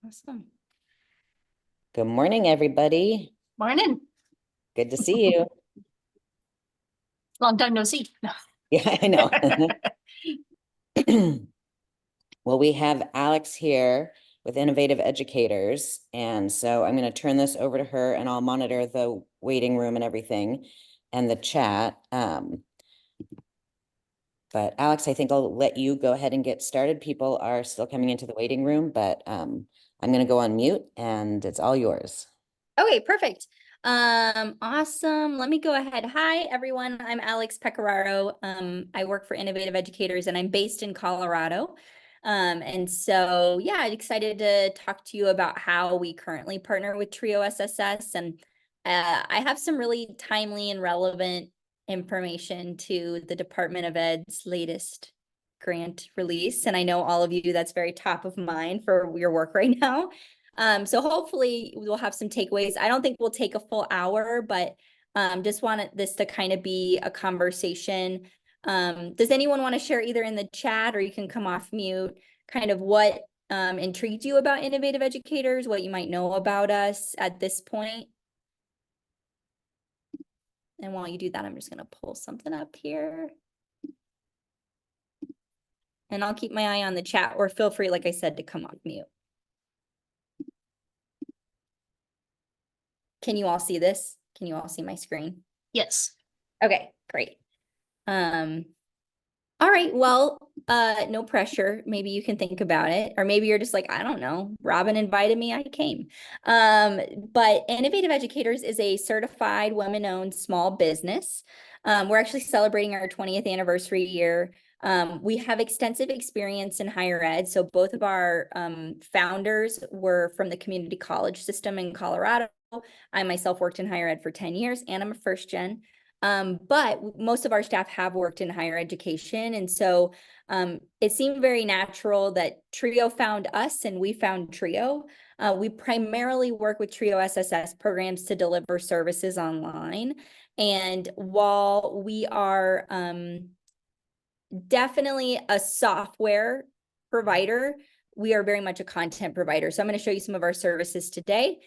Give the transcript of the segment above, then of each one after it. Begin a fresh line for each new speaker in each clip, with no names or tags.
Awesome.
Good morning, everybody.
Morning.
Good to see you.
Long time no see. No.
Yeah, I know. Well, we have Alex here with Innovative Educators. And so I'm going to turn this over to her and I'll monitor the waiting room and everything and the chat. But Alex, I think I'll let you go ahead and get started. People are still coming into the waiting room, but I'm going to go on mute and it's all yours.
Okay, perfect. Awesome. Let me go ahead. Hi, everyone. I'm Alex Pecoraro. I work for Innovative Educators and I'm based in Colorado. And so, yeah, excited to talk to you about how we currently partner with Trio SSS. And I have some really timely and relevant information to the Department of Ed's latest grant release. And I know all of you, that's very top of mind for your work right now. So hopefully we'll have some takeaways. I don't think we'll take a full hour, but just wanted this to kind of be a conversation. Does anyone want to share either in the chat or you can come off mute, kind of what intrigued you about Innovative Educators, what you might know about us at this point? And while you do that, I'm just going to pull something up here. And I'll keep my eye on the chat, or feel free, like I said, to come off mute. Can you all see this? Can you all see my screen?
Yes.
Okay, great. All right, well, no pressure. Maybe you can think about it, or maybe you're just like, I don't know, Robin invited me, I came. But Innovative Educators is a certified women-owned small business. We're actually celebrating our 20th anniversary year. We have extensive experience in higher ed. So both of our founders were from the community college system in Colorado. I myself worked in higher ed for 10 years, and I'm a first gen. But most of our staff have worked in higher education. And so it seemed very natural that Trio found us and we found Trio. We primarily work with Trio SSS programs to deliver services online. And while we are definitely a software provider, we are very much a content provider. So I'm going to show you some of our services today.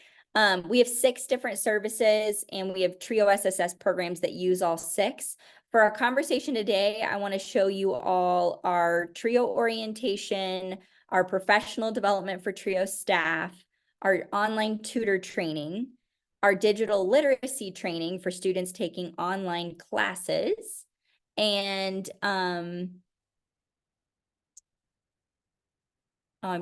We have 6 different services and we have Trio SSS programs that use all 6. For our conversation today, I want to show you all our Trio orientation, our professional development for Trio staff, our online tutor training, our digital literacy training for students taking online classes, and I'm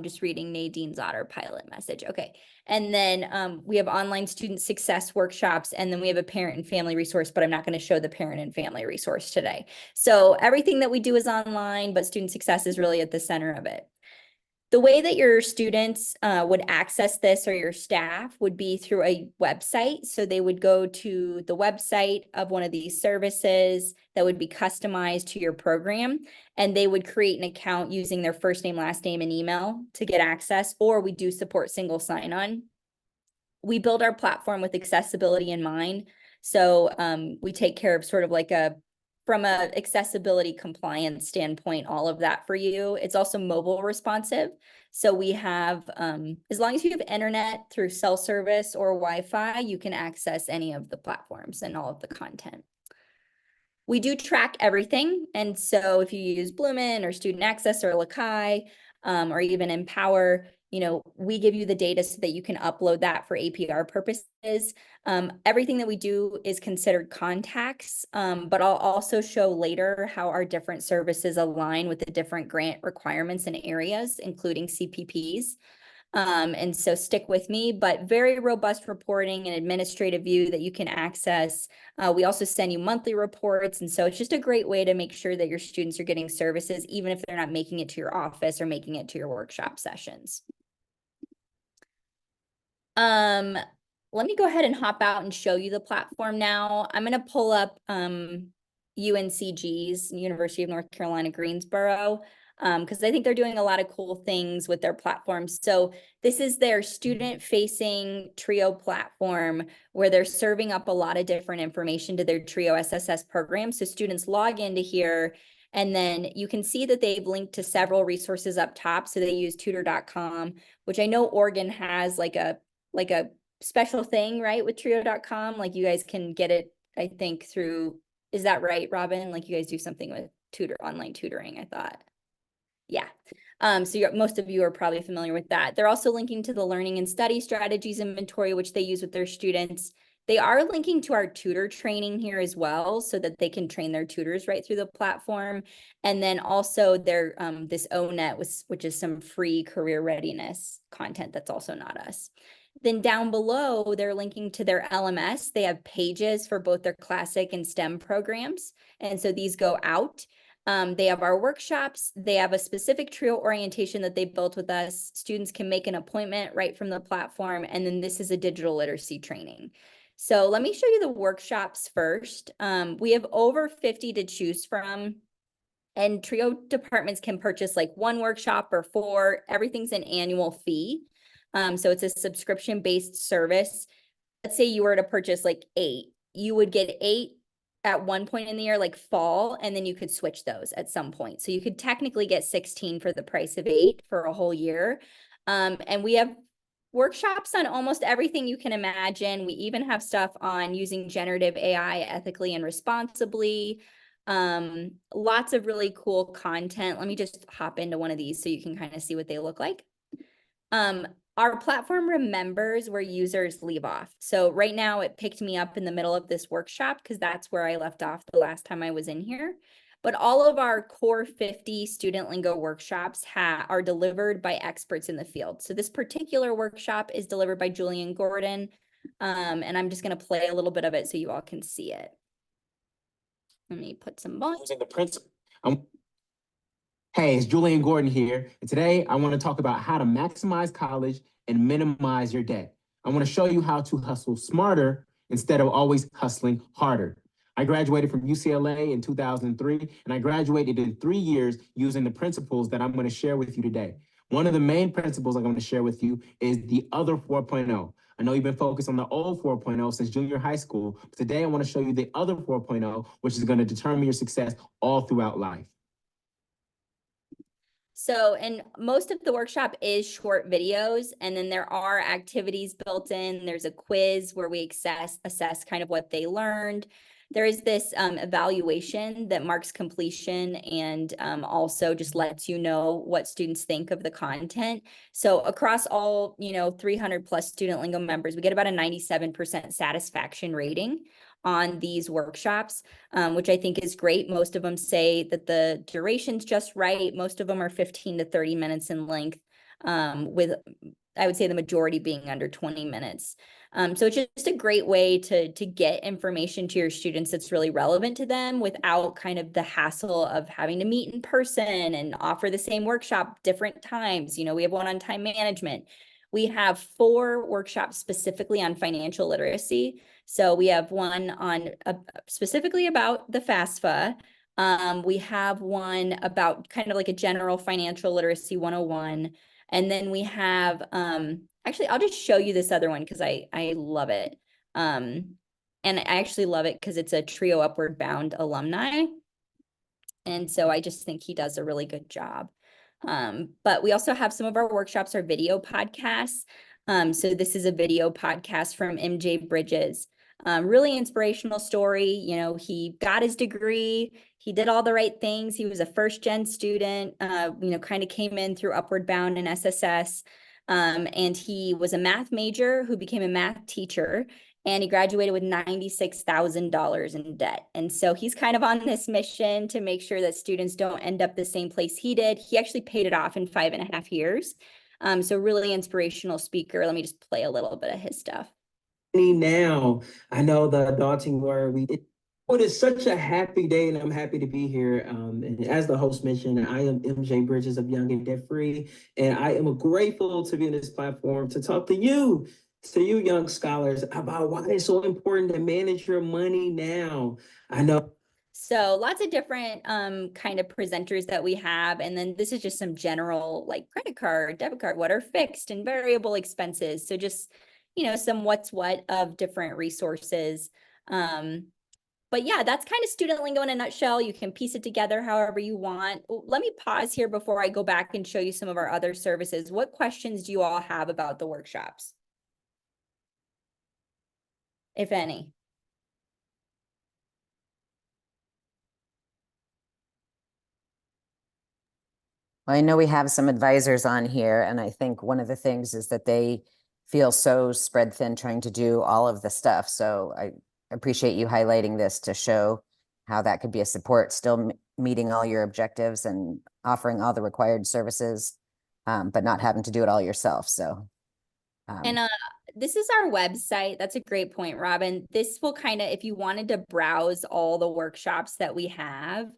just reading Nadine's autopilot message. Okay. And then we have online student success workshops, and then we have a parent and family resource, but I'm not going to show the parent and family resource today. So everything that we do is online, but student success is really at the center of it. The way that your students would access this, or your staff, would be through a website. So they would go to the website of one of these services that would be customized to your program, and they would create an account using their first name, last name, and email to get access, or we do support single sign-on. We build our platform with accessibility in mind. So we take care of sort of like from a accessibility compliance standpoint, all of that for you. It's also mobile responsive. So we have, as long as you have internet through cell service or Wi-Fi, you can access any of the platforms and all of the content. We do track everything. And so if you use Bloomin or Student Access or Lakai, or even Empower, we give you the data so that you can upload that for APR purposes. Everything that we do is considered contacts, but I'll also show later how our different services align with the different grant requirements and areas, including CPPs. And so stick with me, but very robust reporting and administrative view that you can access. We also send you monthly reports. And so it's just a great way to make sure that your students are getting services, even if they're not making it to your office or making it to your workshop sessions. Let me go ahead and hop out and show you the platform now. I'm going to pull up UNCG's, University of North Carolina, Greensboro, because I think they're doing a lot of cool things with their platform. So this is their student-facing Trio platform where they're serving up a lot of different information to their Trio SSS program. So students log into here And then you can see that they've linked to several resources up top. So they use tutor.com, which I know Oregon has like a special thing, right, with trio.com. Like you guys can get it, I think, through, is that right, Robin? Like you guys do something with online tutoring, I thought. Yeah. So most of you are probably familiar with that. They're also linking to the learning and study strategies inventory, which they use with their students. They are linking to our tutor training here as well, so that they can train their tutors right through the platform. And then also their this ONET, which is some free career readiness content that's also not us. Then down below, they're linking to their LMS. They have pages for both their classic and STEM programs. And so these go out. They have our workshops. They have a specific TRIO orientation that they built with us. Students can make an appointment right from the platform. And then this is a digital literacy training. So let me show you the workshops first. We have over 50 to choose from. And TRIO departments can purchase like 1 workshop or 4. Everything's an annual fee. So it's a subscription-based service. Let's say you were to purchase like 8. You would get 8 at one point in the year, like fall, and then you could switch those at some point. So you could technically get 16 for the price of 8 for a whole year. And we have workshops on almost everything you can imagine. We even have stuff on using generative AI ethically and responsibly. Lots of really cool content. Let me just hop into one of these so you can kind of see what they look like. Our platform remembers where users leave off. So right now it picked me up in the middle of this workshop because that's where I left off the last time I was in here. But all of our core 50 StudentLingo workshops are delivered by experts in the field. So this particular workshop is delivered by Julian Gordon. And I'm just going to play a little bit of it so you all can see it. Let me put some volume.
Using the principle. Hey, it's Julian Gordon here, and today I want to talk about how to maximize college and minimize your debt. I want to show you how to hustle smarter instead of always hustling harder. I graduated from UCLA in 2003, and I graduated in 3 years using the principles that I'm going to share with you today. One of the main principles I'm going to share with you is the other 4.0. I know you've been focused on the old 4.0 since junior high school, but today I want to show you the other 4.0, which is going to determine your success all throughout life.
So, and most of the workshop is short videos, and then there are activities built in. There's a quiz where we assess kind of what they learned. There is this evaluation that marks completion and also just lets you know what students think of the content. So across all, 300 plus StudentLingo members, we get about a 97% satisfaction rating on these workshops, which I think is great. Most of them say that the duration's just right. Most of them are 15 to 30 minutes in length, with I would say the majority being under 20 minutes. So it's just a great way to get information to your students that's really relevant to them without kind of the hassle of having to meet in person and offer the same workshop different times. We have one on time management. We have 4 workshops specifically on financial literacy. So we have one on specifically about the FAFSA. We have one about kind of like a general financial literacy 101. And then we have, actually, I'll just show you this other one because I love it. And I actually love it because it's a TRIO Upward Bound alumni. And so I just think he does a really good job. But we also have some of our workshops are video podcasts. So this is a video podcast from MJ Bridges. Really inspirational story. He got his degree. He did all the right things. He was a first-gen student, kind of came in through Upward Bound and SSS. And he was a math major who became a math teacher. And he graduated with $96,000 in debt. And so he's kind of on this mission to make sure that students don't end up the same place he did. He actually paid it off in 5.5 years. So really inspirational speaker. Let me just play a little bit of his stuff.
Now, I know the daunting word. It is such a happy day, and I'm happy to be here. And as the host mentioned, I am MJ Bridges of Young and Debt Free, and I am grateful to be on this platform to talk to you young scholars, about why it's so important to manage your money now. I know.
So lots of different kind of presenters that we have. And then this is just some general like credit card, debit card, what are fixed and variable expenses. So just, some what's what of different resources. But yeah, that's kind of student lingo in a nutshell. You can piece it together however you want. Let me pause here before I go back and show you some of our other services. What questions do you all have about the workshops, if any?
Well, I know we have some advisors on here, and I think one of the things is that they feel so spread thin trying to do all of the stuff. So I appreciate you highlighting this to show how that could be a support, still meeting all your objectives and offering all the required services, but not having to do it all yourself. So,
And this is our website. That's a great point, Robin. This will kind of, if you wanted to browse all the workshops that we have,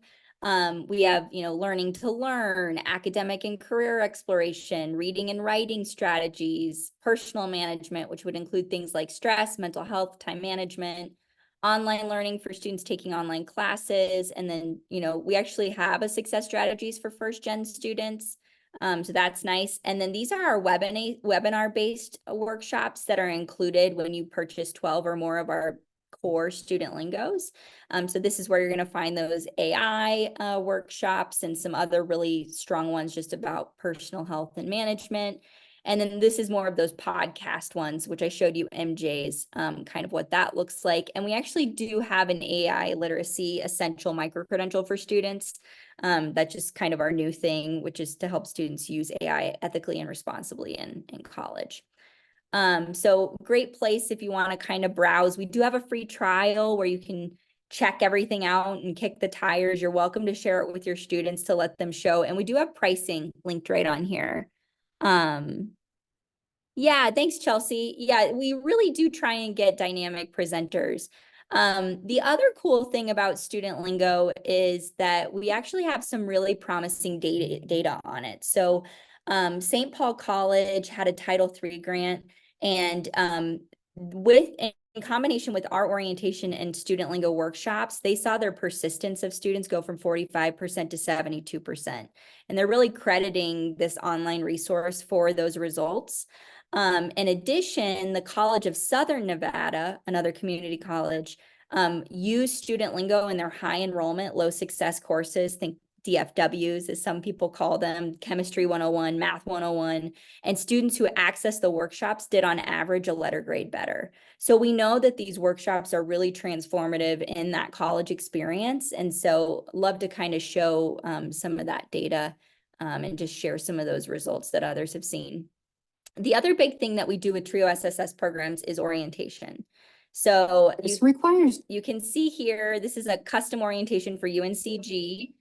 learning to learn, academic and career exploration, reading and writing strategies, personal management, which would include things like stress, mental health, time management, online learning for students taking online classes. And then, we actually have a success strategies for first gen students. So that's nice. And then these are our webinar-based workshops that are included when you purchase 12 or more of our core student lingos. So this is where you're going to find those AI workshops and some other really strong ones just about personal health and management. And then this is more of those podcast ones, which I showed you MJ's, kind of what that looks like. And we actually do have an AI literacy essential micro-credential for students. That's just kind of our new thing, which is to help students use AI ethically and responsibly in college. So great place if you want to kind of browse. We do have a free trial where you can check everything out and kick the tires. You're welcome to share it with your students to let them show. And we do have pricing linked right on here. Yeah, thanks, Chelsea. Yeah, we really do try and get dynamic presenters. The other cool thing about StudentLingo is that we actually have some really promising data on it. So St. Paul College had a Title III grant, and in combination with our orientation and StudentLingo workshops, they saw their persistence of students go from 45% to 72%. And they're really crediting this online resource for those results. In addition, the College of Southern Nevada, another community college, use StudentLingo in their high enrollment, low success courses. Think DFWs, as some people call them, Chemistry 101, Math 101, and students who access the workshops did on average a letter grade better. So we know that these workshops are really transformative in that college experience. And so love to kind of show some of that data and just share some of those results that others have seen. The other big thing that we do with TRIO SSS programs is orientation. So you can see here, this is a custom orientation for UNCG.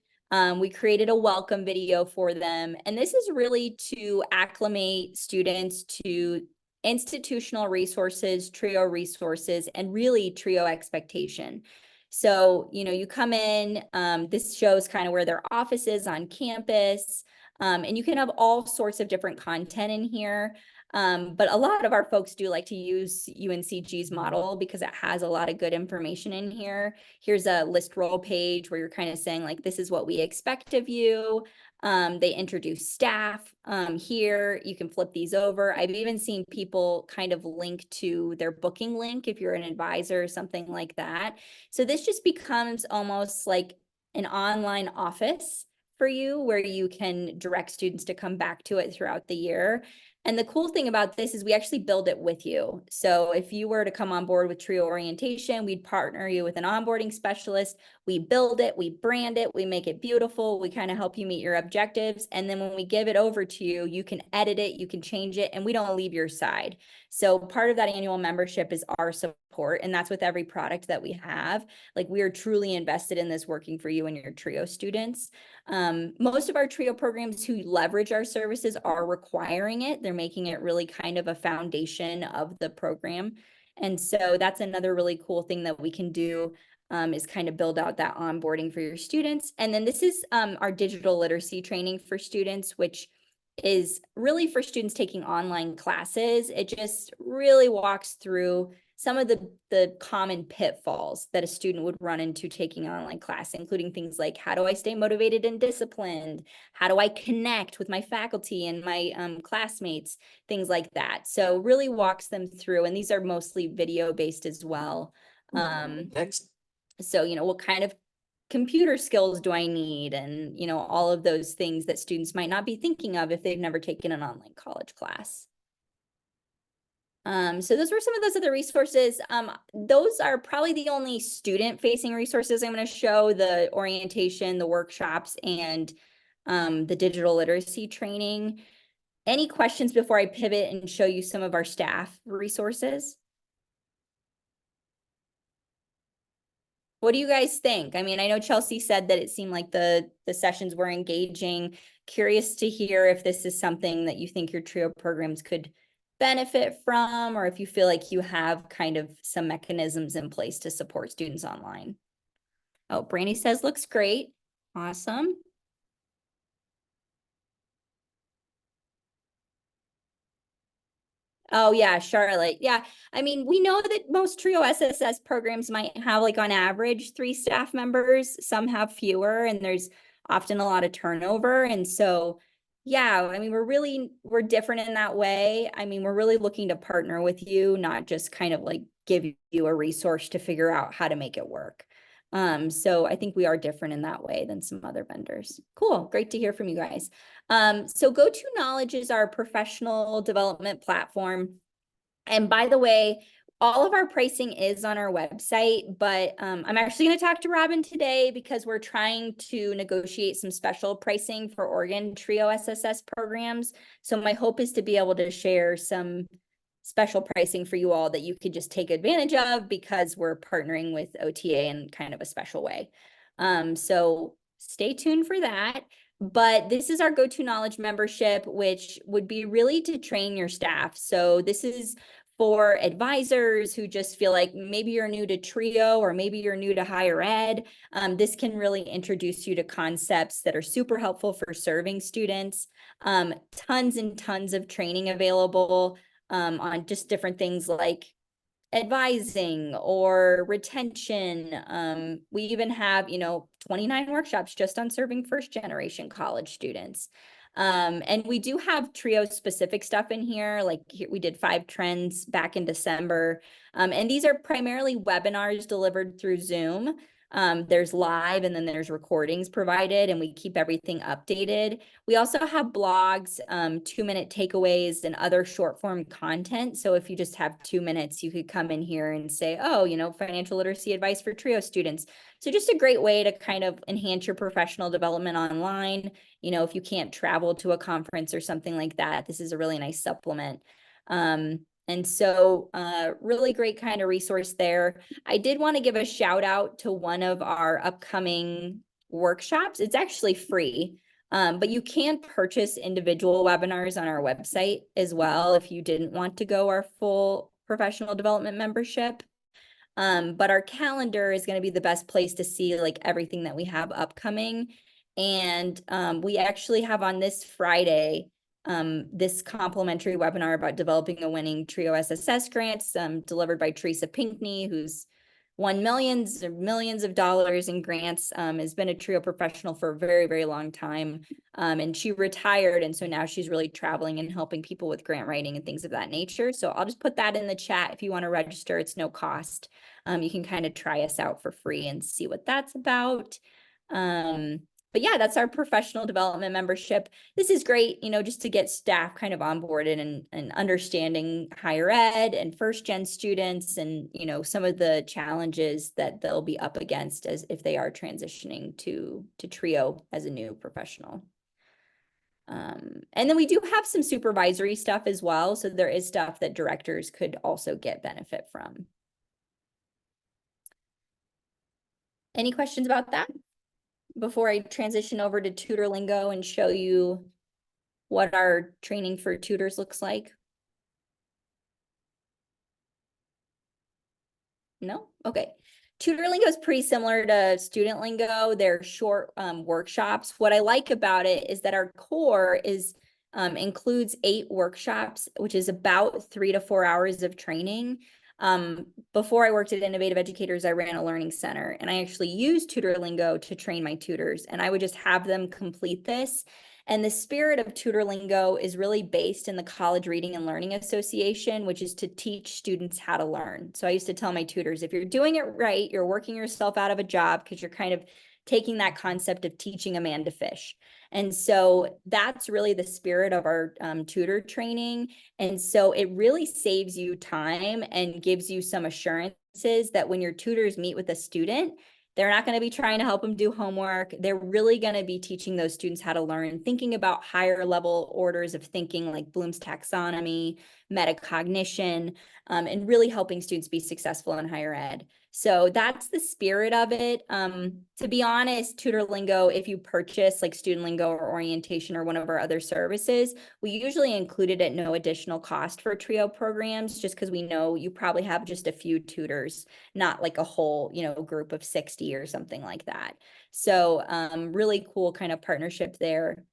We created a welcome video for them. And this is really to acclimate students to institutional resources, TRIO resources, and really TRIO expectation. So, you come in, this shows kind of where their office is on campus. And you can have all sorts of different content in here. But a lot of our folks do like to use UNCG's model because it has a lot of good information in here. Here's a list roll page where you're kind of saying like, this is what we expect of you. They introduce staff here. You can flip these over. I've even seen people kind of link to their booking link if you're an advisor or something like that. So this just becomes almost like an online office for you where you can direct students to come back to it throughout the year. And the cool thing about this is we actually build it with you. So if you were to come on board with TRIO orientation, we'd partner you with an onboarding specialist. We build it, we brand it, we make it beautiful. We kind of help you meet your objectives. And then when we give it over to you, you can edit it, you can change it, and we don't leave your side. So part of that annual membership is our support. And that's with every product that we have. Like, we are truly invested in this working for you and your TRIO students. Most of our TRIO programs who leverage our services are requiring it. They're making it really kind of a foundation of the program. And so that's another really cool thing that we can do, is kind of build out that onboarding for your students. And then this is our digital literacy training for students, which is really for students taking online classes. It just really walks through some of the common pitfalls that a student would run into taking an online class, including things like, how do I stay motivated and disciplined? How do I connect with my faculty and my classmates? Things like that. So really walks them through, and these are mostly video based as well.
Next.
So, what kind of computer skills do I need? And, all of those things that students might not be thinking of if they've never taken an online college class. So those were some of those other resources. Those are probably the only student-facing resources I'm going to show: the orientation, the workshops, and the digital literacy training. Any questions before I pivot and show you some of our staff resources? What do you guys think? I mean, I know Chelsea said that it seemed like the sessions were engaging. Curious to hear if this is something that you think your TRIO programs could benefit from, or if you feel like you have kind of some mechanisms in place to support students online. Oh, Brandy says looks great. Awesome. Oh yeah, Charlotte. Yeah. I mean, we know that most TRIO SSS programs might have, like, on average 3 staff members. Some have fewer, and there's often a lot of turnover. And so, yeah, I mean, we're different in that way. I mean, we're really looking to partner with you, not just kind of like give you a resource to figure out how to make it work. So I think we are different in that way than some other vendors. Cool. Great to hear from you guys. So GoToKnowledge is our professional development platform. And by the way, all of our pricing is on our website, but I'm actually going to talk to Robin today because we're trying to negotiate some special pricing for Oregon TRIO SSS programs. So my hope is to be able to share some special pricing for you all that you could just take advantage of because we're partnering with OTA in kind of a special way. So stay tuned for that. But this is our GoToKnowledge membership, which would be really to train your staff. So this is for advisors who just feel like maybe you're new to TRIO or maybe you're new to higher ed. This can really introduce you to concepts that are super helpful for serving students. Tons and tons of training available on just different things like advising or retention. We even have, 29 workshops just on serving first generation college students. And we do have TRIO specific stuff in here. Like we did 5 trends back in December. And these are primarily webinars delivered through Zoom. There's live and then there's recordings provided, and we keep everything updated. We also have blogs, 2-minute takeaways, and other short form content. So if you just have 2 minutes, you could come in here and say, oh, financial literacy advice for TRIO students. So just a great way to kind of enhance your professional development online. If you can't travel to a conference or something like that, this is a really nice supplement. And so really great kind of resource there. I did want to give a shout out to one of our upcoming workshops. It's actually free, but you can purchase individual webinars on our website as well if you didn't want to go our full professional development membership. But our calendar is going to be the best place to see like everything that we have upcoming. And we actually have on this Friday this complimentary webinar about developing a winning TRIO SSS grants delivered by Teresa Pinkney, who's won millions of dollars in grants, has been a TRIO professional for a very, very long time. And she retired. And so now she's really traveling and helping people with grant writing and things of that nature. So I'll just put that in the chat. If you want to register, it's no cost. You can kind of try us out for free and see what that's about. But yeah, that's our professional development membership. This is great, just to get staff kind of onboarded and understanding higher ed and first gen students and, some of the challenges that they'll be up against as if they are transitioning to TRIO as a new professional. And then we do have some supervisory stuff as well. So there is stuff that directors could also get benefit from. Any questions about that before I transition over to TutorLingo and show you what our training for tutors looks like? No? Okay. TutorLingo is pretty similar to StudentLingo. They're short workshops. What I like about it is that our core is includes 8 workshops, which is about 3 to 4 hours of training. Before I worked at Innovative Educators, I ran a learning center, and I actually used TutorLingo to train my tutors, and I would just have them complete this. And the spirit of TutorLingo is really based in the College Reading and Learning Association, which is to teach students how to learn. So I used to tell my tutors, if you're doing it right, you're working yourself out of a job because you're kind of taking that concept of teaching a man to fish. And so that's really the spirit of our tutor training. And so it really saves you time and gives you some assurances that when your tutors meet with a student, they're not going to be trying to help them do homework. They're really going to be teaching those students how to learn, thinking about higher level orders of thinking like Bloom's taxonomy, metacognition, and really helping students be successful in higher ed. So that's the spirit of it. To be honest, TutorLingo, if you purchase like StudentLingo or orientation or one of our other services, we usually include it at no additional cost for TRIO programs, just because we know you probably have just a few tutors, not like a whole, group of 60 or something like that. So really cool kind of partnership there.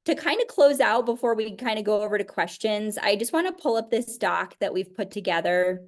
To kind of close out before we kind of go over to questions, I just want to pull up this doc that we've put together,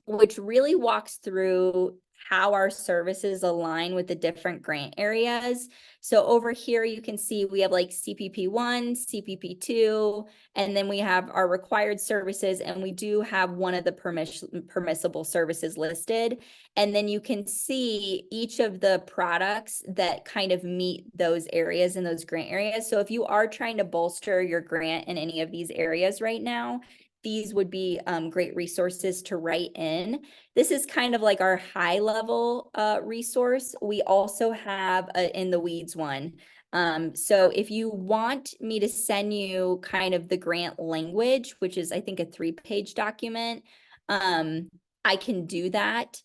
which really walks through how our services align with the different grant areas. So over here, you can see we have like CPP1, CPP2, and then we have our required services, and we do have one of the permissible services listed. And then you can see each of the products that kind of meet those areas in those grant areas. So if you are trying to bolster your grant in any of these areas right now, these would be great resources to write in. This is kind of like our high level resource. We also have a in the weeds one. So if you want me to send you kind of the grant language, which is I think a 3-page document, I can do that.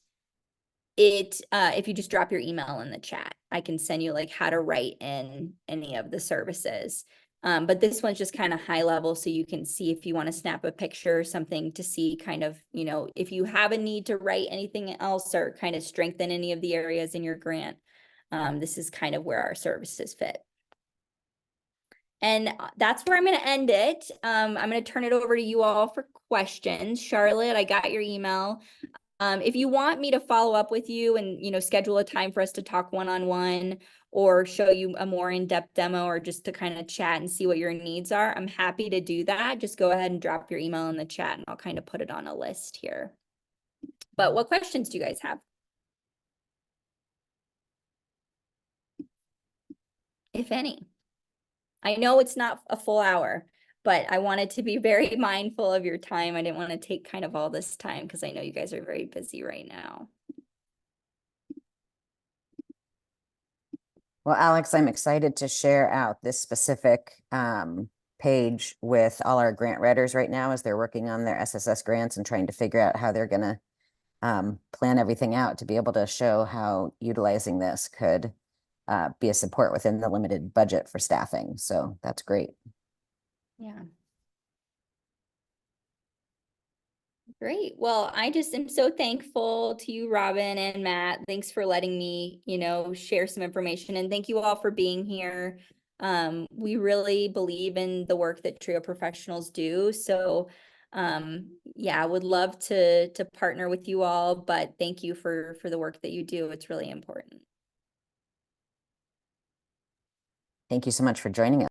If you just drop your email in the chat, I can send you like how to write in any of the services. But this one's just kind of high level, so you can see if you want to snap a picture or something to see kind of, if you have a need to write anything else or kind of strengthen any of the areas in your grant, this is kind of where our services fit. And that's where I'm going to end it. I'm going to turn it over to you all for questions. Charlotte, I got your email. If you want me to follow up with you and, schedule a time for us to talk one-on-one or show you a more in-depth demo or just to kind of chat and see what your needs are, I'm happy to do that. Just go ahead and drop your email in the chat and I'll kind of put it on a list here. But what questions do you guys have? If any. I know it's not a full hour, but I wanted to be very mindful of your time. I didn't want to take kind of all this time because I know you guys are very busy right now.
Well, Alex, I'm excited to share out this specific page with all our grant writers right now as they're working on their SSS grants and trying to figure out how they're going to plan everything out to be able to show how utilizing this could be a support within the limited budget for staffing. So that's great.
Yeah. Great. Well, I just am so thankful to you, Robin and Matt. Thanks for letting me, share some information, and thank you all for being here. We really believe in the work that TRIO professionals do. So, yeah, I would love to partner with you all, but thank you for the work that you do. It's really important.
Thank you so much for joining us.